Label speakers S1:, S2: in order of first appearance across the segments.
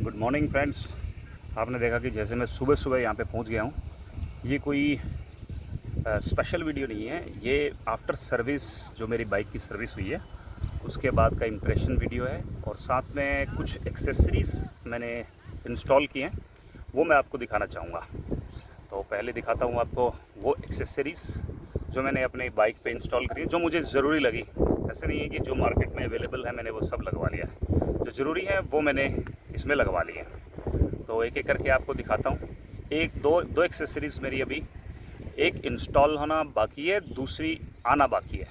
S1: Good morning friends. आपने देखा कि जैसे मैं सुबह सुबह यहाँ पे पहुँच गया हूँ। ये कोई स्पेशल वीडियो नहीं है, ये आफ्टर सर्विस जो मेरी बाइक की सर्विस हुई है उसके बाद का इम्प्रेशन वीडियो है। और साथ में कुछ एक्सेसरीज़ मैंने इंस्टॉल किए हैं, वो मैं आपको दिखाना चाहूँगा। तो पहले दिखाता हूँ आपको वो एक्सेसरीज़ जो मैंने अपनी बाइक पे इंस्टॉल करी है, जो मुझे ज़रूरी लगी। ऐसे नहीं है कि जो मार्केट में अवेलेबल है मैंने वो सब लगवा लिया है, जो ज़रूरी है वो मैंने इसमें लगवा लिए हैं। तो एक एक करके आपको दिखाता हूँ। दो एक्सेसरीज़ मेरी अभी, एक इंस्टॉल होना बाकी है, दूसरी आना बाकी है।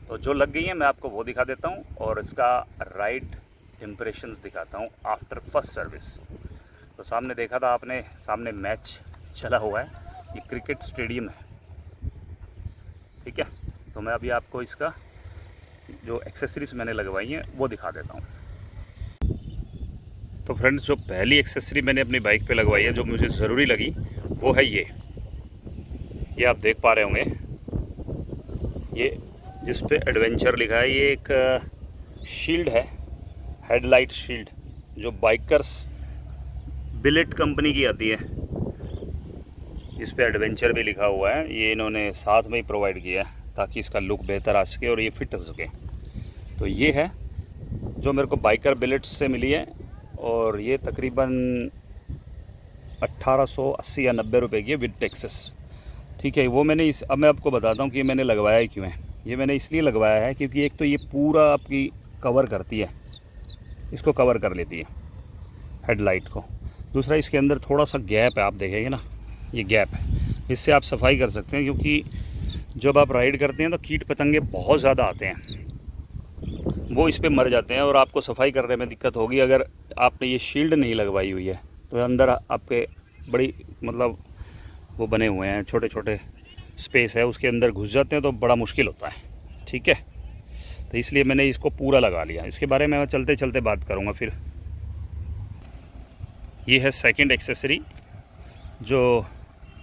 S1: तो जो लग गई है मैं आपको वो दिखा देता हूँ और इसका राइड इम्प्रेशंस दिखाता हूँ आफ्टर फर्स्ट सर्विस। तो सामने देखा था आपने, सामने मैच चला हुआ है, ये क्रिकेट स्टेडियम है, ठीक है। तो मैं अभी आपको इसका जो एक्सेसरीज़ मैंने लगवाई हैं वो दिखा देता हूँ। तो फ्रेंड्स, जो पहली एक्सेसरी मैंने अपनी बाइक पे लगवाई है जो मुझे ज़रूरी लगी वो है ये आप देख पा रहे होंगे, ये जिस पे एडवेंचर लिखा है। ये एक शील्ड है, हेडलाइट शील्ड, जो बाइकर्स बिलेट कंपनी की आती है। इस पे एडवेंचर भी लिखा हुआ है, ये इन्होंने साथ में ही प्रोवाइड किया है ताकि इसका लुक बेहतर आ सके और ये फिट हो सके। तो ये है जो मेरे को बाइकर बिलेट्स से मिली है और ये तकरीबन 1880 या 90 रुपए की है विद टैक्सेस, ठीक है। वो मैंने अब मैं आपको बताता हूँ कि मैंने लगवाया ही क्यों है। ये मैंने इसलिए लगवाया है क्योंकि एक तो ये पूरा आपकी कवर करती है, इसको कवर कर लेती है हेडलाइट को। दूसरा, इसके अंदर थोड़ा सा गैप है, आप देखेंगे ना, ये गैप है, इससे आप सफाई कर सकते हैं। क्योंकि जब आप राइड करते हैं तो कीट पतंगे बहुत ज़्यादा आते हैं, वो इस पे मर जाते हैं और आपको सफाई करने में दिक्कत होगी अगर आपने ये शील्ड नहीं लगवाई हुई है। तो अंदर आपके बड़ी मतलब वो बने हुए हैं, छोटे छोटे स्पेस है, उसके अंदर घुस जाते हैं तो बड़ा मुश्किल होता है, ठीक है। तो इसलिए मैंने इसको पूरा लगा लिया। इसके बारे में मैं चलते चलते बात करूँगा फिर। ये है सेकंड एक्सेसरी, जो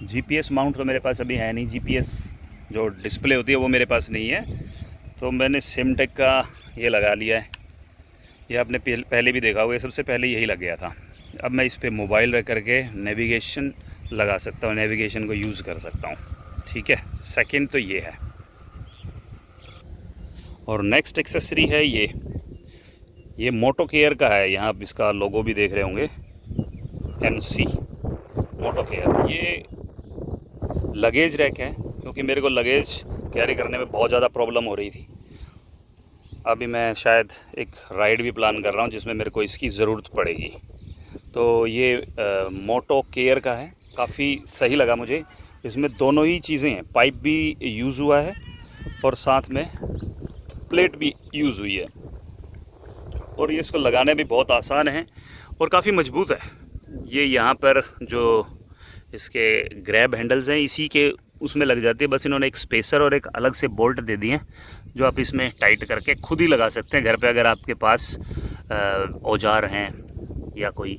S1: जीपीएस माउंट तो मेरे पास अभी है नहीं, जीपीएस जो डिस्प्ले होती है वो मेरे पास नहीं है, तो मैंने सिमटेक का ये लगा लिया है। ये आपने पहले भी देखा होगा, ये सबसे पहले यही लग गया था। अब मैं इस पे मोबाइल रख करके नेविगेशन लगा सकता हूँ, नेविगेशन को यूज़ कर सकता हूँ, ठीक है। सेकंड तो ये है। और नेक्स्ट एक्सेसरी है ये मोटो केयर का है। यहाँ आप इसका लोगो भी देख रहे होंगे, MC मोटो केयर। ये लगेज रैक है, क्योंकि मेरे को लगेज कैरी करने में बहुत ज़्यादा प्रॉब्लम हो रही थी। अभी मैं शायद एक राइड भी प्लान कर रहा हूँ जिसमें मेरे को इसकी ज़रूरत पड़ेगी। तो ये मोटो केयर का है, काफ़ी सही लगा मुझे। इसमें दोनों ही चीज़ें हैं, पाइप भी यूज़ हुआ है और साथ में प्लेट भी यूज़ हुई है। और ये इसको लगाने भी बहुत आसान है और काफ़ी मजबूत है। ये यहाँ पर जो इसके ग्रैब हैंडल्स हैं इसी के उसमें लग जाती है। बस इन्होंने एक स्पेसर और एक अलग से बोल्ट दे दिए हैं जो आप इसमें टाइट करके खुद ही लगा सकते हैं घर पे। अगर आपके पास औजार हैं या कोई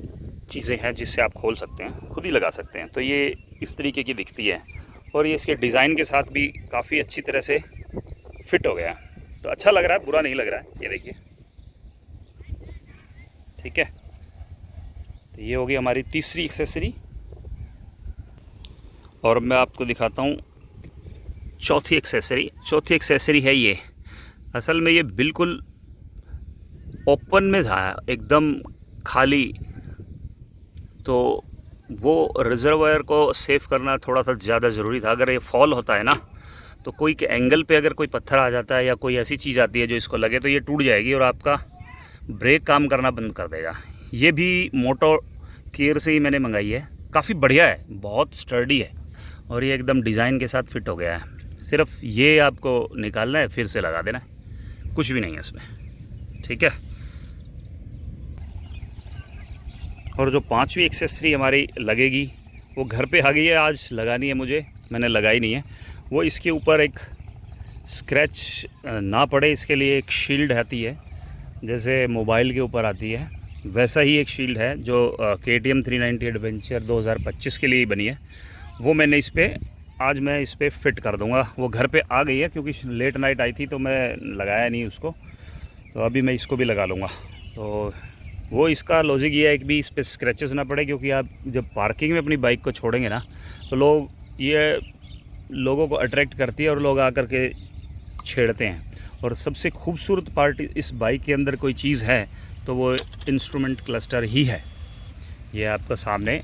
S1: चीज़ें हैं जिससे आप खोल सकते हैं, खुद ही लगा सकते हैं। तो ये इस तरीके की दिखती है और ये इसके डिज़ाइन के साथ भी काफ़ी अच्छी तरह से फिट हो गया है। तो अच्छा लग रहा है, बुरा नहीं लग रहा है। ये देखिए, ठीक है। तो ये होगी हमारी तीसरी एक्सेसरी। और मैं आपको दिखाता हूँ चौथी एक्सेसरी है ये। असल में ये बिल्कुल ओपन में था, एकदम खाली। तो वो रिजर्वायर को सेव करना थोड़ा सा ज़्यादा ज़रूरी था। अगर ये फॉल होता है ना तो कोई के एंगल पे अगर कोई पत्थर आ जाता है या कोई ऐसी चीज़ आती है जो इसको लगे तो ये टूट जाएगी और आपका ब्रेक काम करना बंद कर देगा। ये भी मोटो केयर से ही मैंने मंगाई है, काफ़ी बढ़िया है, बहुत स्टर्डी है और ये एकदम डिज़ाइन के साथ फिट हो गया है। सिर्फ ये आपको निकालना है, फिर से लगा देना है, कुछ भी नहीं है इसमें, ठीक है। और जो पांचवी एक्सेसरी हमारी लगेगी वो घर पे आ गई है, आज लगानी है मुझे, मैंने लगाई नहीं है। वो इसके ऊपर एक स्क्रैच ना पड़े इसके लिए एक शील्ड आती है, जैसे मोबाइल के ऊपर आती है वैसा ही एक शील्ड है जो KTM 390 एडवेंचर 2025 के लिए ही बनी है। वो मैंने आज मैं इस पर फिट कर दूंगा। वो घर पे आ गई है क्योंकि लेट नाइट आई थी तो मैं लगाया नहीं उसको, तो अभी मैं इसको भी लगा लूँगा। तो वो इसका लॉजिक ये है कि भी इस पर स्क्रैचेस ना पड़े, क्योंकि आप जब पार्किंग में अपनी बाइक को छोड़ेंगे ना तो लोगों को अट्रैक्ट करती है और लोग आकर के छेड़ते हैं। और सबसे खूबसूरत पार्ट इस बाइक के अंदर कोई चीज़ है तो वो इंस्ट्रूमेंट क्लस्टर ही है। ये आपका सामने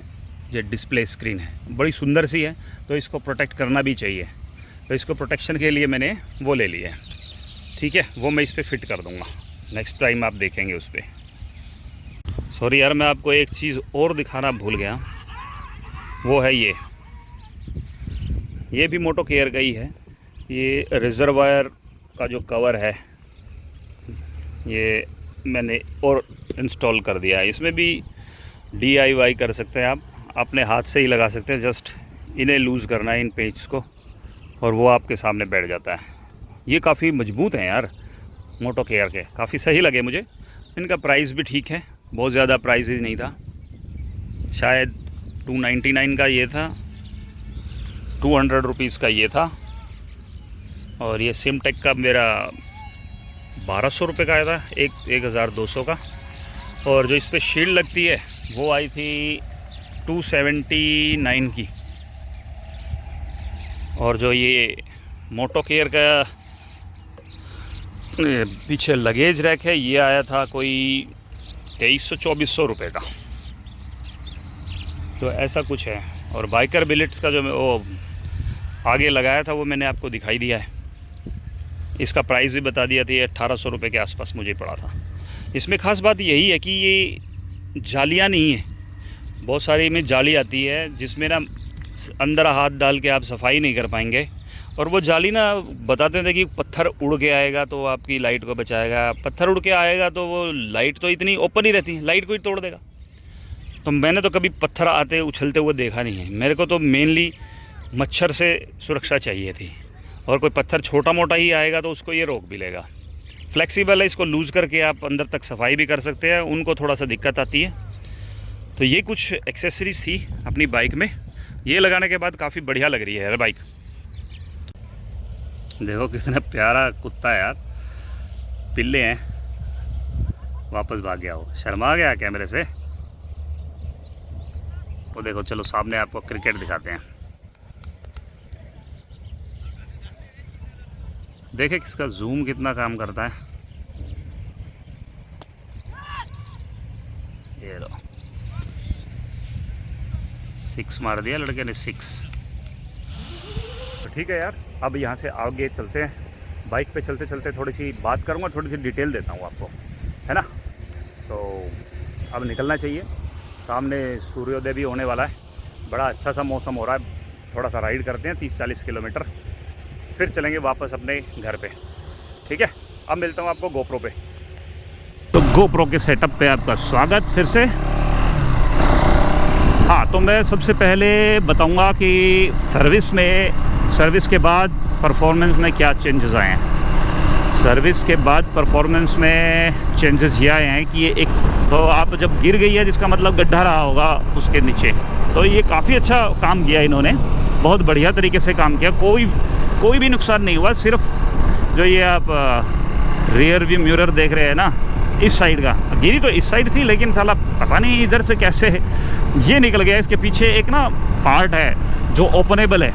S1: जो डिस्प्ले स्क्रीन है बड़ी सुंदर सी है, तो इसको प्रोटेक्ट करना भी चाहिए। तो इसको प्रोटेक्शन के लिए मैंने वो ले लिया है, ठीक है। वो मैं इस पर फिट कर दूँगा, नेक्स्ट टाइम आप देखेंगे उस पर। सॉरी यार, मैं आपको एक चीज़ और दिखाना भूल गया, वो है ये भी मोटो केयर का ही है। ये रिजर्वायर का जो कवर है ये मैंने और इंस्टॉल कर दिया है। इसमें भी DIY कर सकते हैं, आप अपने हाथ से ही लगा सकते हैं। जस्ट इन्हें लूज़ करना है, इन पेंच को, और वो आपके सामने बैठ जाता है। ये काफ़ी मजबूत हैं यार मोटो केयर के, काफ़ी सही लगे मुझे। इनका प्राइस भी ठीक है, बहुत ज़्यादा प्राइस ही नहीं था, शायद 299 का ये था, 200 रुपीज़ का ये था। और ये सिमटेक का मेरा 1200 रुपये का आया था, 1200 का। और जो इस पर शील्ड लगती है वो आई थी 279 की। और जो ये मोटो केयर का पीछे लगेज रैक है ये आया था कोई 2300-2400 रुपये का। तो ऐसा कुछ है। और बाइकर बिलेट्स का जो वो आगे लगाया था वो मैंने आपको दिखाई दिया है। इसका प्राइस भी बता दिया था, ये 1800 रुपये के आसपास मुझे पड़ा था। इसमें ख़ास बात यही है कि ये जालियाँ नहीं है, बहुत सारी में जाली आती है जिसमें ना अंदर हाथ डाल के आप सफाई नहीं कर पाएंगे। और वो जाली ना बताते थे कि पत्थर उड़ के आएगा तो आपकी लाइट को बचाएगा, पत्थर उड़ के आएगा तो वो लाइट तो इतनी ओपन ही रहती है, लाइट को ही तोड़ देगा। तो मैंने तो कभी पत्थर आते उछलते हुए देखा नहीं है। मेरे को तो मेनली मच्छर से सुरक्षा चाहिए थी, और कोई पत्थर छोटा मोटा ही आएगा तो उसको ये रोक भी लेगा। फ्लेक्सिबल है, इसको लूज़ करके आप अंदर तक सफाई भी कर सकते हैं। उनको थोड़ा सा दिक्कत आती है। तो ये कुछ एक्सेसरीज़ थी अपनी बाइक में, ये लगाने के बाद काफ़ी बढ़िया लग रही है यार बाइक। देखो कितना प्यारा कुत्ता है यार, पिल्ले हैं। वापस भाग गया, वो शर्मा गया कैमरे से। वो देखो, चलो सामने आपको क्रिकेट दिखाते हैं। देखे किसका जूम कितना काम करता है। ये लो, 6 मार दिया लड़के ने, 6। तो ठीक है यार, अब यहाँ से आगे चलते हैं। बाइक पे चलते चलते थोड़ी सी बात करूँगा, थोड़ी सी डिटेल देता हूँ आपको, है ना। तो अब निकलना चाहिए, सामने सूर्योदय भी होने वाला है। बड़ा अच्छा सा मौसम हो रहा है। थोड़ा सा राइड करते हैं 30-40 किलोमीटर, फिर चलेंगे वापस अपने घर पे, ठीक है। अब मिलता हूँ आपको गोप्रो पे। तो गोप्रो के सेटअप पे आपका स्वागत फिर से। हाँ, तो मैं सबसे पहले बताऊँगा कि सर्विस के बाद परफॉर्मेंस में क्या चेंजेस आए हैं। सर्विस के बाद परफॉर्मेंस में चेंजेस ये आए हैं कि ये एक तो आप जब गिर गई है जिसका मतलब गड्ढा रहा होगा उसके नीचे, तो ये काफ़ी अच्छा काम किया इन्होंने, बहुत बढ़िया तरीके से काम किया। कोई भी नुकसान नहीं हुआ। सिर्फ जो ये आप रियर व्यू मिरर देख रहे हैं ना, इस साइड का गिरी तो इस साइड थी, लेकिन साला पता नहीं इधर से कैसे ये निकल गया। इसके पीछे एक ना पार्ट है जो ओपनेबल है,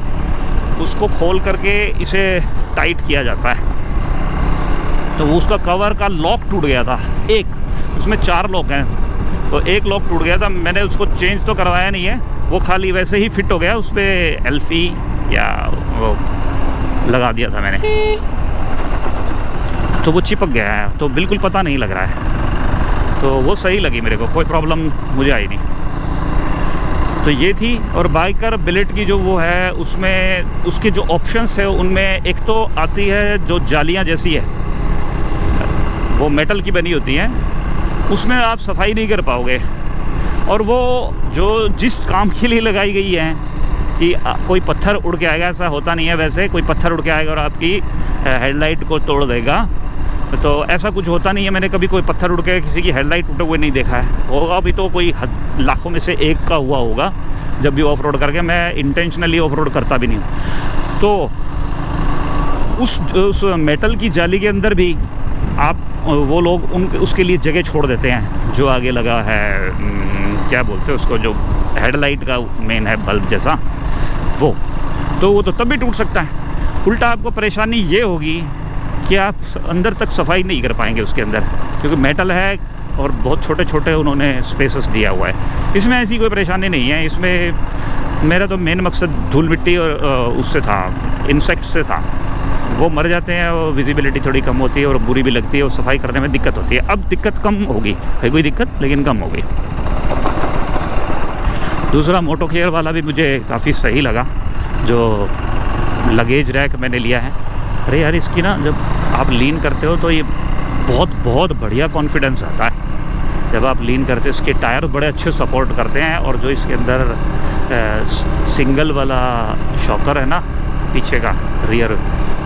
S1: उसको खोल करके इसे टाइट किया जाता है। तो उसका कवर का लॉक टूट गया था, एक उसमें 4 लॉक हैं, तो एक लॉक टूट गया था। मैंने उसको चेंज तो करवाया नहीं है, वो खाली वैसे ही फिट हो गया। उस पर एल्फी या वो लगा दिया था मैंने, तो वो चिपक गया है, तो बिल्कुल पता नहीं लग रहा है। तो वो सही लगी मेरे को, कोई प्रॉब्लम मुझे आई नहीं। तो ये थी। और बाइकर बिलेट की जो वो है, उसमें उसके जो ऑप्शंस है उनमें एक तो आती है जो जालियां जैसी है, वो मेटल की बनी होती हैं, उसमें आप सफाई नहीं कर पाओगे। और वो जो जिस काम के लिए लगाई गई है कि कोई पत्थर उड़ के आएगा, ऐसा होता नहीं है। वैसे कोई पत्थर उड़ के आएगा और आपकी हेडलाइट को तोड़ देगा, तो ऐसा कुछ होता नहीं है। मैंने कभी कोई पत्थर उड़ के किसी की हेडलाइट टूटे हुए नहीं देखा है। होगा भी तो कोई लाखों में से एक का हुआ होगा। जब भी ऑफ रोड करके, मैं इंटेंशनली ऑफ रोड करता भी नहीं हूँ। तो उस मेटल की जाली के अंदर भी आप वो लोग उसके लिए जगह छोड़ देते हैं, जो आगे लगा है क्या बोलते हैं उसको, जो हेडलाइट का मेन है बल्ब जैसा, वो तो तब भी टूट सकता है। उल्टा आपको परेशानी ये होगी कि आप अंदर तक सफाई नहीं कर पाएंगे उसके अंदर, क्योंकि मेटल है और बहुत छोटे छोटे उन्होंने स्पेसेस दिया हुआ है। इसमें ऐसी कोई परेशानी नहीं है। इसमें मेरा तो मेन मकसद धूल मिट्टी और उससे था, इंसेक्ट से था। वो मर जाते हैं और विजिबिलिटी थोड़ी कम होती है और बुरी भी लगती है और सफाई करने में दिक्कत होती है। अब दिक्कत कम होगी, है कोई दिक्कत लेकिन कम होगी। दूसरा मोटो केयर वाला भी मुझे काफ़ी सही लगा, जो लगेज रैक मैंने लिया है। अरे यार, इसकी ना जब आप लीन करते हो तो ये बहुत बढ़िया कॉन्फिडेंस आता है जब आप लीन करते हो। इसके टायर बड़े अच्छे सपोर्ट करते हैं और जो इसके अंदर सिंगल वाला शॉकर है ना पीछे का रियर,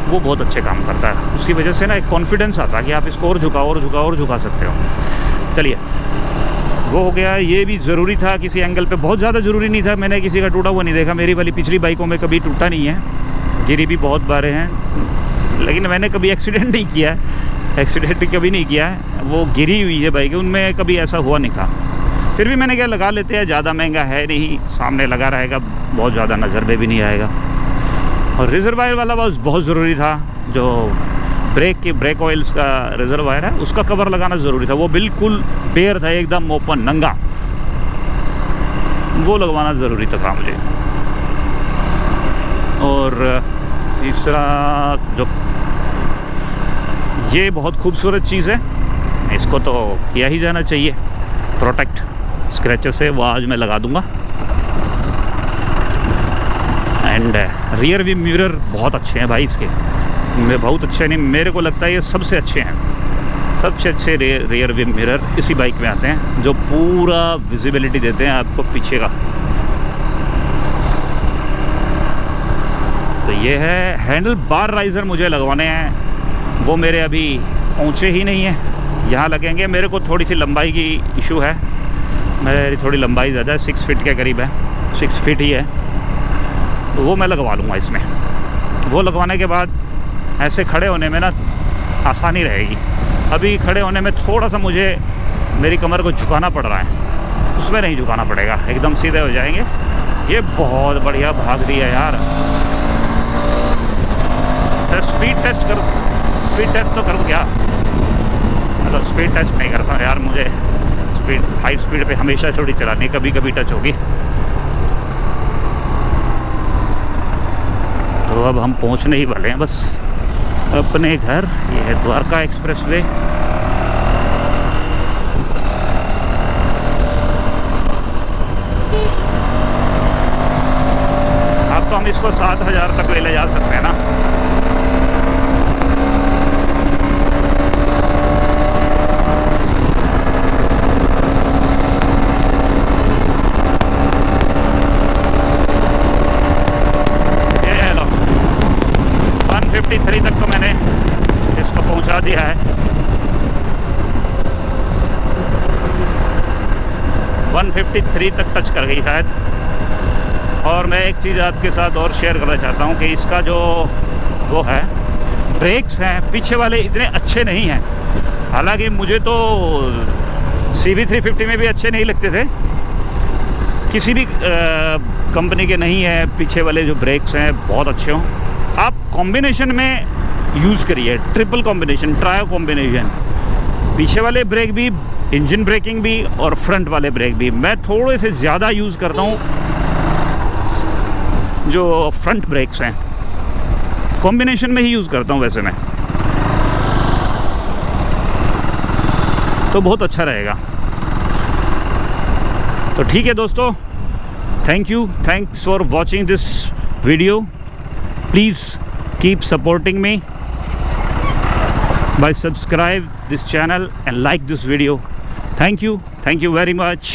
S1: वो बहुत अच्छे काम करता है। उसकी वजह से ना एक कॉन्फिडेंस आता है कि आप इसको और झुका सकते हो। चलिए, वो हो गया। ये भी ज़रूरी था किसी एंगल पे, बहुत ज़्यादा ज़रूरी नहीं था। मैंने किसी का टूटा हुआ नहीं देखा। मेरी वाली पिछली बाइकों में कभी टूटा नहीं है, गिरी भी बहुत बार हैं, लेकिन मैंने कभी एक्सीडेंट नहीं किया है। एक्सीडेंट कभी नहीं किया है। वो गिरी हुई है बाइक, उनमें कभी ऐसा हुआ नहीं था। फिर भी मैंने क्या लगा लेते हैं, ज़्यादा महंगा है नहीं, सामने लगा रहेगा, बहुत ज़्यादा नज़र में भी नहीं आएगा। और रिजर्वायर वाला बहुत ज़रूरी था। जो ब्रेक ऑयल्स का रिजर्वायर है उसका कवर लगाना ज़रूरी था। वो बिल्कुल बेयर था, एकदम ओपन नंगा, वो लगवाना ज़रूरी था मुझे। और तीसरा, जो ये बहुत खूबसूरत चीज़ है, इसको तो किया ही जाना चाहिए, प्रोटेक्ट स्क्रैचेस से, वो आज मैं लगा दूंगा। एंड रियर व्यू मिरर बहुत अच्छे हैं भाई इसके, मैं बहुत अच्छे नहीं, मेरे को लगता है ये सबसे अच्छे हैं। सबसे अच्छे रियर व्यू मिरर इसी बाइक में आते हैं, जो पूरा विजिबिलिटी देते हैं आपको पीछे का। तो ये है। हैंडल बार राइज़र मुझे लगवाने हैं, वो मेरे अभी ऊंचे ही नहीं है, यहाँ लगेंगे। मेरे को थोड़ी सी लंबाई की इशू है, मेरी थोड़ी लंबाई ज़्यादा है, 6 फीट के करीब है, 6 फीट ही है। तो वो मैं लगवा लूँगा इसमें। वो लगवाने के बाद ऐसे खड़े होने में ना आसानी रहेगी। अभी खड़े होने में थोड़ा सा मुझे मेरी कमर को झुकाना पड़ रहा है, उसमें नहीं झुकाना पड़ेगा, एकदम सीधे हो जाएंगे। ये बहुत बढ़िया भाग दिया यार। स्पीड टेस्ट तो करूँ क्या? मतलब स्पीड टेस्ट नहीं करता यार, मुझे हाई स्पीड पे हमेशा थोड़ी चलानी, कभी कभी टच होगी। तो अब हम पहुंचने ही वाले हैं बस अपने घर। ये है द्वारका एक्सप्रेसवे। अब तो हम इसको 7000 तक ले जा सकते हैं ना। तक तो मैंने इसको पहुंचा दिया है। 153 तक टच कर गई शायद। और मैं एक चीज़ आपके साथ और शेयर करना चाहता हूं कि इसका जो वो है, ब्रेक्स हैं पीछे वाले इतने अच्छे नहीं हैं। हालांकि मुझे तो CB350 में भी अच्छे नहीं लगते थे, किसी भी कंपनी के नहीं है पीछे वाले जो ब्रेक्स हैं बहुत अच्छे हों। आप कॉम्बिनेशन में यूज़ करिए, ट्रिपल कॉम्बिनेशन, ट्रायो कॉम्बिनेशन, पीछे वाले ब्रेक भी, इंजन ब्रेकिंग भी और फ्रंट वाले ब्रेक भी। मैं थोड़े से ज़्यादा यूज़ करता हूँ जो फ्रंट ब्रेक्स हैं, कॉम्बिनेशन में ही यूज़ करता हूँ वैसे मैं, तो बहुत अच्छा रहेगा। तो ठीक है दोस्तों, thanks for watching this video. Please keep supporting me by subscribe this channel and like this video. Thank you very much.